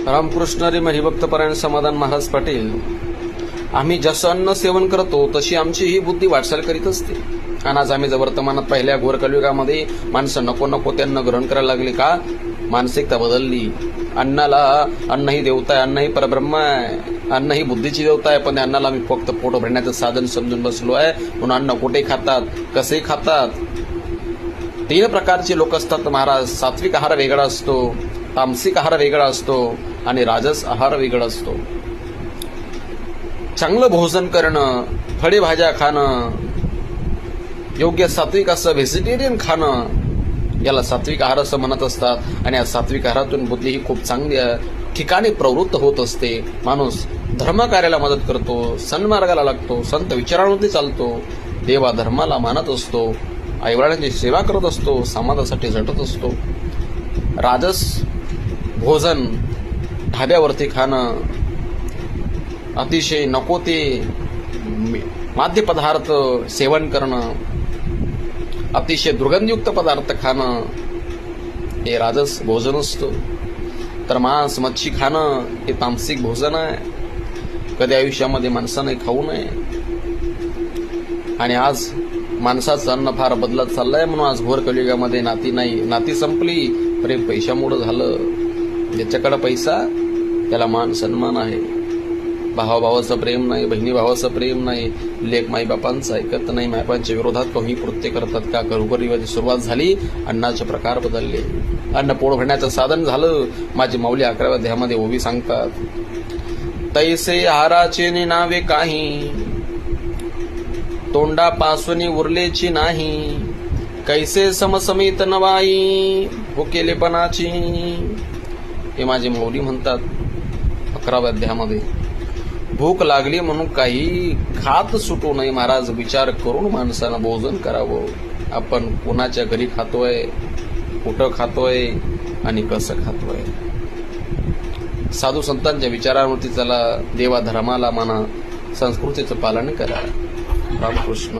रामकृष्ण हरी हरिभक्त परायण समाधान महाराज पाटील, आम्ही जसं अन्न सेवन करतो तशी आमची ही बुद्धी वाटचाल करीत असते. आणि आज आम्ही जर वर्तमानात पहिल्या घोर कलियुगामध्ये माणसं नको नको ते अन्न ग्रहण करायला लागली का? मानसिकता बदलली. अन्न ही देवता आहे, अन्न ही परब्रह्म आहे, अन्न ही बुद्धीची देवता आहे. पण अन्नाला आम्ही फक्त पोट भरण्याचं साधन समजून बसलो आहे. म्हणून अन्न कुठे खातात, कसे खातात. 3 प्रकारचे लोक असतात महाराज. सात्विक आहार वेगळा असतो, तामसिक आहार वेगळा असतो आणि राजस आहार वेगळा असतो. चांगलं भोजन करणं, फळे भाज्या खाणं, योग्य सात्विक असं व्हेजिटेरियन खाणं, याला सात्विक आहार असं म्हणत असतात. आणि या सात्विक आहारातून बुद्धी ही खूप चांगल्या ठिकाणी प्रवृत्त होत असते. माणूस धर्म कार्याला मदत करतो, सन्मार्गाला लागतो, संत विचारांवरती चालतो, देवा धर्माला मानत असतो, आईवडिलांची सेवा करत असतो, समाजासाठी झटत असतो. राजस भोजन, ढाब्यावरती खाणं, अतिशय नको ते खाद्यपदार्थ सेवन करणं, अतिशय दुर्गंधयुक्त पदार्थ खाणं, हे राजस भोजन असतं. तर मांस मच्छी खाणं हे तामसिक भोजन आहे. कधी आयुष्यामध्ये माणसाने खाऊ नये. आणि आज माणसाचं अन्न फार बदलत चाललंय. म्हणून आज घोर कलियुगामध्ये नाती नाही, नाती संपली. प्रेम पैशामुळे झालं. ज्याच्याकडे पैसा त्याला मान सन्मान आहे. भावाभावाचं प्रेम नाही, बहिणी भावाचं प्रेम नाही, लेक माईबापांचं ऐकत नाही, मायबापांच्या विरोधात काही कृत्य करतात का? घरोघरीमध्ये सुरुवात झाली, अन्नाचे प्रकार बदलले, अन्न पोट भरण्याचं साधन झालं. माझी माऊली 11व्या अध्यायामध्ये ओवी सांगतात, तैसे आहाराचे नावे काही, तोंडापासून उरलेची नाही, कैसे समसमित नवाई भुकेलेपणाची. हे माझी माऊली म्हणतात 11व्या अध्यायामध्ये. भूक लागली म्हणून काही खात सुटू नये महाराज. विचार करून माणसानं भोजन करावं. आपण कोणाच्या घरी खातोय, कुठं खातोय आणि कसं खातोय. साधू संतांच्या विचारांवरती चला, देवा धर्माला माना, संस्कृतीचं पालन करा. रामकृष्ण.